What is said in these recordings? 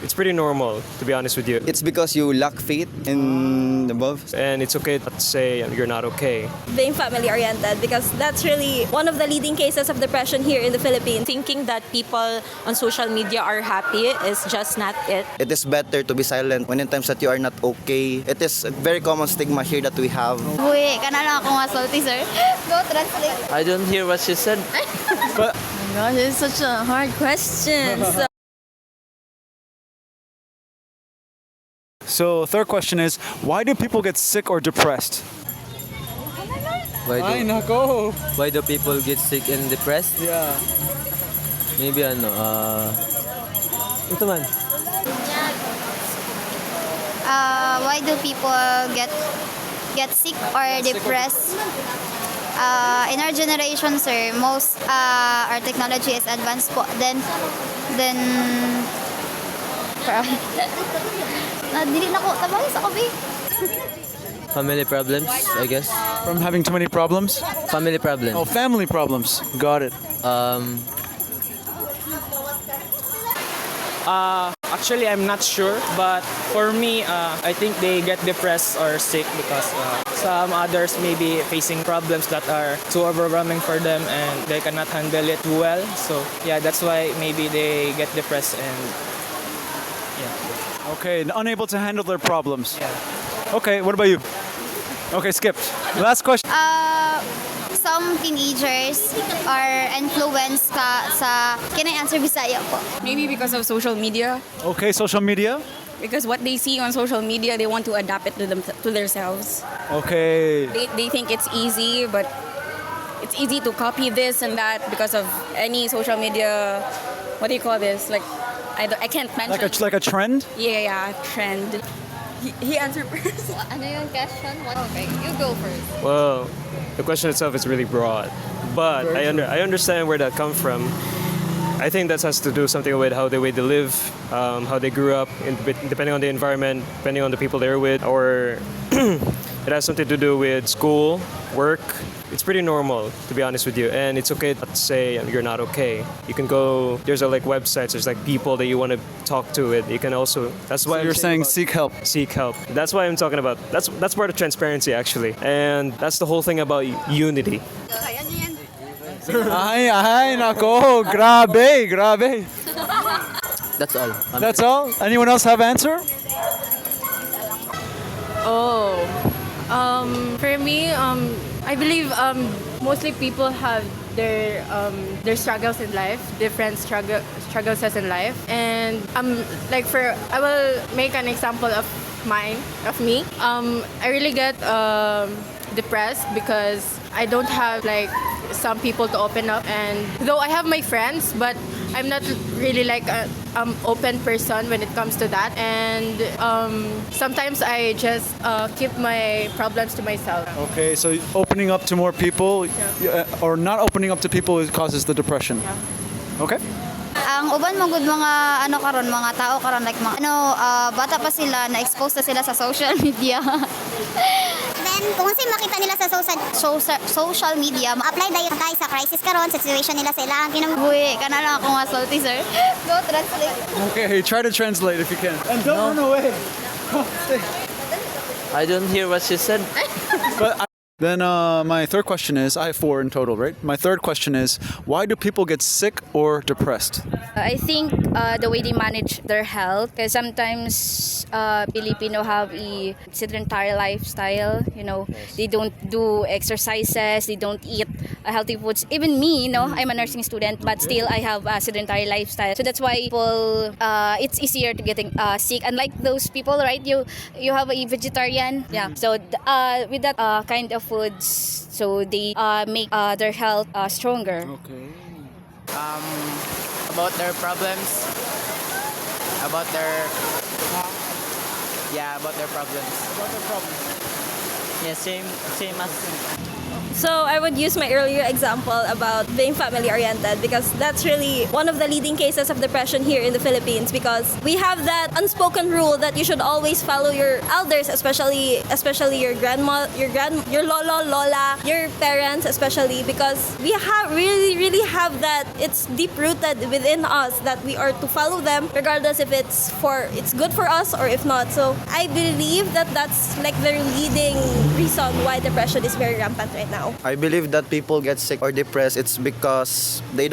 It's pretty normal, to be honest with you. It's because you lack faith in the above. And it's okay to say you're not okay. Being family-oriented, because that's really one of the leading cases of depression here in the Philippines. Thinking that people on social media are happy is just not it. It is better to be silent when in times that you are not okay. It is a very common stigma here that we have. Uy, ka na lang ako nga salty, sir. Go translate. I don't hear what she said. Oh my gosh, it's such a hard question. So third question is, why do people get sick or depressed? Why do people get sick and depressed? Yeah. Maybe ito man. Why do people get sick or depressed? In our generation, sir, most our technology is advanced po. Then dili na ko tabangis ako be. Family problems, I guess. From having too many problems? Family problems. Oh, family problems. Got it. Actually, I'm not sure, but for me, I think they get depressed or sick because some others may be facing problems that are too overwhelming for them and they cannot handle it too well. So yeah, that's why maybe they get depressed and yeah. Okay, unable to handle their problems. Yeah. Okay, what about you? Okay, skip. Last question. Some teenagers are influenced can I answer Bisaya po? Maybe because of social media. Okay, social media. Because what they see on social media, they want to adapt it to themselves. Okay. They think it's easy, but it's easy to copy this and that because of any social media. What do you call this? Like, I can't mention. Like a trend? Yeah, trend. He answered first. Ano yung question? Okay, you go first. Well, the question itself is really broad, but I understand where that comes from. I think that has to do something with how the way they live, how they grew up, depending on the environment, depending on the people they're with, or it has something to do with school, work. It's pretty normal, to be honest with you, and it's okay to say you're not okay. You can go. There's like websites. There's like people that you want to talk to. It. You can also. That's why You're saying seek help. Seek help. That's why I'm talking about. That's part of transparency actually, and that's the whole thing about unity. Ay, nako, grabe. That's all. That's all? Anyone else have answer? For me, I believe mostly people have their struggles in life, different struggles in life, and I will make an example of me. I really get depressed because I don't have like some people to open up, and though I have my friends, but I'm not really like a open person when it comes to that, and sometimes I just keep my problems to myself. Okay, so opening up to more people or not opening up to people causes the depression. Yeah. Okay. Ang uban mo gud mga mga tao karon like mga bata pa sila na exposed na sila sa social media. Then kung sino makita nila sa social media, ma-apply dayon kay sa crisis karon sa situation nila sa ilang kinabuhi. Kana lang ako nga salty, sir. Go translate. Okay, try to translate if you can. And don't run away. I don't hear what she said. Then my third question is, I have 4 in total, right? My third question is, why do people get sick or depressed? I think the way they manage their health, because sometimes Filipino have a sedentary lifestyle. They don't do exercises, they don't eat healthy foods. Even me, I'm a nursing student, but still I have a sedentary lifestyle. So that's why people, it's easier to getting sick. Unlike those people, right? You have a vegetarian, yeah. So with that kind of foods, so they make their health stronger. Okay. About their problems, about their problems. Yeah, same as So I would use my earlier example about being family oriented because that's really one of the leading cases of depression here in the Philippines because we have that unspoken rule that you should always follow your elders, especially your grandma, your lolo, lola, your parents especially because we have really have that. It's deep rooted within us that we are to follow them regardless if it's good for us or if not. So I believe that that's like the leading reason why depression is very rampant right now. I believe that people get sick or depressed, it's because they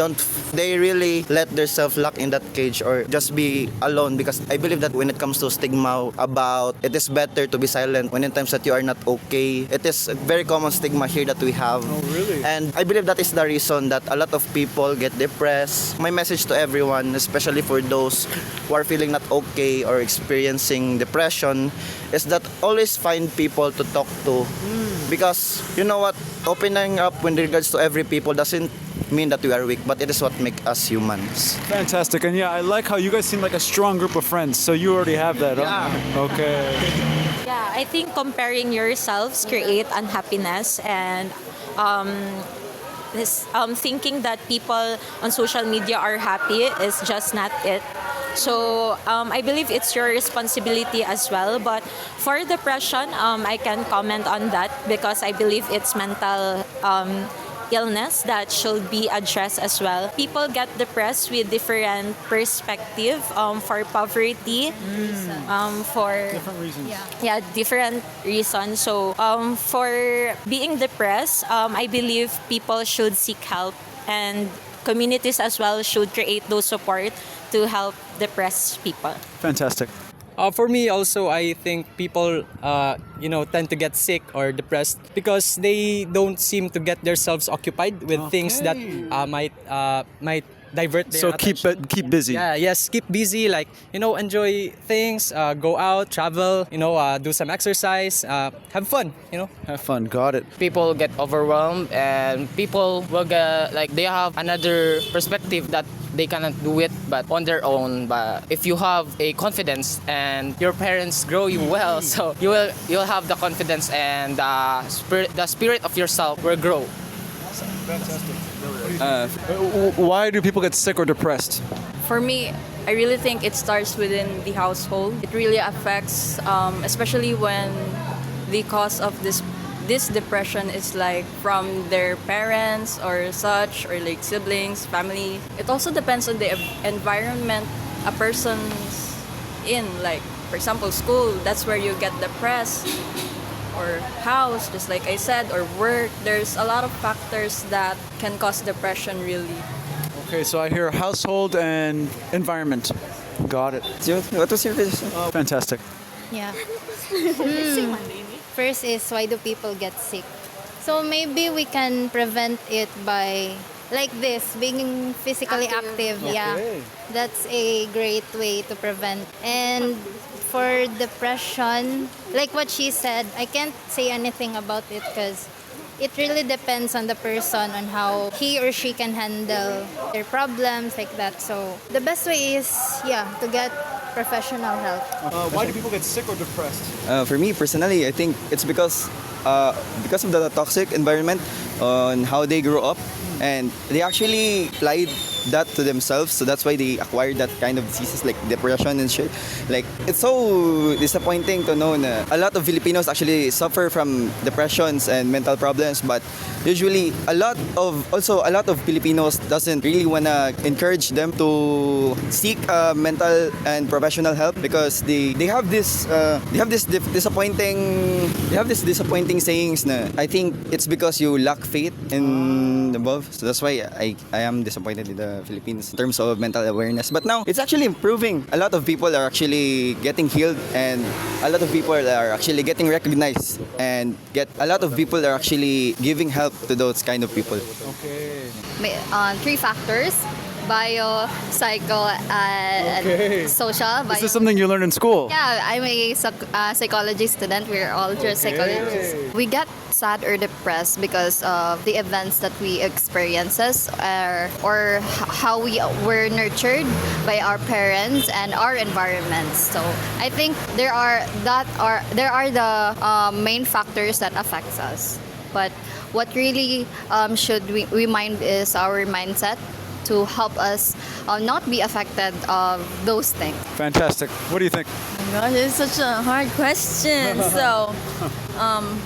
really let themselves lock in that cage or just be alone because I believe that when it comes to stigma about it is better to be silent when in times that you are not okay, it is a very common stigma here that we have. Oh, really? And I believe that is the reason that a lot of people get depressed. My message to everyone, especially for those who are feeling not okay or experiencing depression, is that always find people to talk to. Because you know what, opening up when regards to every people doesn't mean that we are weak, but it is what makes us humans. Fantastic. And yeah, I like how you guys seem like a strong group of friends. So you already have that, huh? Yeah. Okay. Yeah, I think comparing yourselves create unhappiness and thinking that people on social media are happy is just not it. So I believe it's your responsibility as well. But for depression, I can comment on that because I believe it's mental illness that should be addressed as well. People get depressed with different perspective for poverty, for Different reasons. yeah, different reasons. So for being depressed, I believe people should seek help and communities as well should create those support to help depressed people. Fantastic. For me also, I think people tend to get sick or depressed because they don't seem to get themselves occupied with things that might divert their So attention. keep busy. Yeah, yes, keep busy, like, enjoy things, go out, travel, do some exercise, have fun, Have fun. Got it. People get overwhelmed and people will get like they have another perspective that they cannot do it but on their own. But if you have a confidence and your parents grow you well, so you'll have the confidence and the spirit of yourself will grow. Fantastic. Why do people get sick or depressed? For me, I really think it starts within the household. It really affects, especially when the cause of this depression is like from their parents or such, or like siblings, family. It also depends on the environment a person's in. Like, for example, school, that's where you get depressed. Or house, just like I said, or work. There's a lot of factors that can cause depression, really. Okay, so I hear household and environment. Got it. What was your question? Fantastic. Yeah. First is, why do people get sick? So maybe we can prevent it by like this, being physically active. Yeah, that's a great way to prevent. And for depression, like what she said, I can't say anything about it because it really depends on the person on how he or she can handle their problems like that. So the best way is, to get professional help. Why do people get sick or depressed? For me personally, I think it's because of the toxic environment on how they grew up, and they actually applied that to themselves, so that's why they acquired that kind of diseases like depression and shit. Like, it's so disappointing to know that a lot of Filipinos actually suffer from depressions and mental problems, but usually a lot of Filipinos doesn't really want to encourage them to seek mental and professional help because they have this disappointing sayings na I think it's because you lack faith in the above, so that's why I am disappointed in the Philippines in terms of mental awareness. But now it's actually improving. A lot of people are actually getting healed, and a lot of people are actually getting recognized, and a lot of people are actually giving help to those kind of people. Okay. Three factors: bio, psycho, and social. Is this something you learned in school? Yeah, I'm a psychology student. We're all just psychologists. We get sad or depressed because of the events that we experiences or how we were nurtured by our parents and our environments. So I think there are the main factors that affects us. But what really should we mind is our mindset to help us not be affected of those things. Fantastic. What do you think? Oh my gosh, it's such a hard question. So,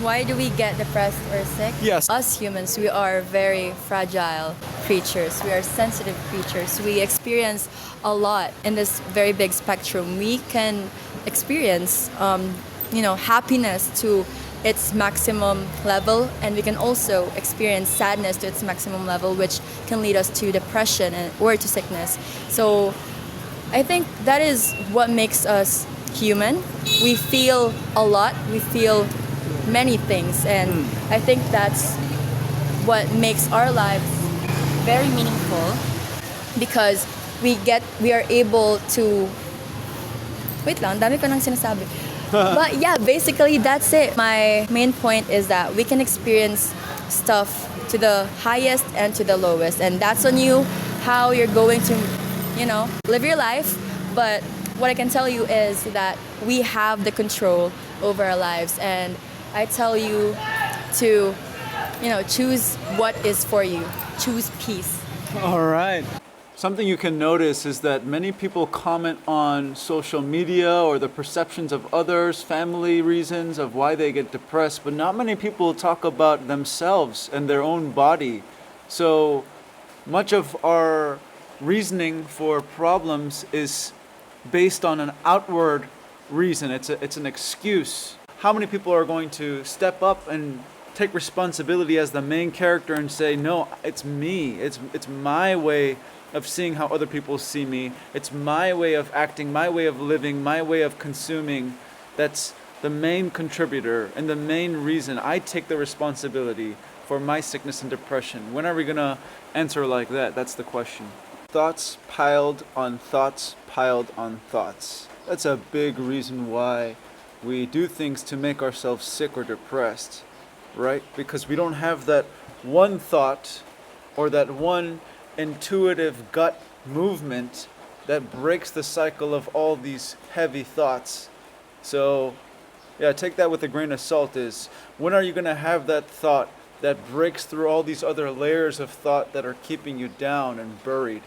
why do we get depressed or sick? Yes. Us humans, we are very fragile creatures. We are sensitive creatures. We experience a lot in this very big spectrum. We can experience, happiness to its maximum level, and we can also experience sadness to its maximum level, which can lead us to depression or to sickness. So I think that is what makes us human. We feel a lot, we feel many things, and I think that's what makes our lives very meaningful, because we are able to wait lang, dami ko nang sinasabi. But yeah, basically that's it. My main point is that we can experience stuff to the highest and to the lowest, and that's on you how you're going to, live your life. But what I can tell you is that we have the control over our lives, and I tell you to, choose what is for you. Choose peace. All right. Something you can notice is that many people comment on social media or the perceptions of others, family reasons of why they get depressed, but not many people talk about themselves and their own body. So much of our reasoning for problems is based on an outward reason. It's an excuse. How many people are going to step up and take responsibility as the main character and say, no, it's me. It's my way of seeing how other people see me. It's my way of acting, my way of living, my way of consuming. That's the main contributor and the main reason I take the responsibility for my sickness and depression. When are we going to answer like that? That's the question. Thoughts piled on thoughts piled on thoughts. That's a big reason why we do things to make ourselves sick or depressed, right? Because we don't have that one thought or that one intuitive gut movement that breaks the cycle of all these heavy thoughts. So yeah, take that with a grain of salt. Is when are you going to have that thought that breaks through all these other layers of thought that are keeping you down and buried?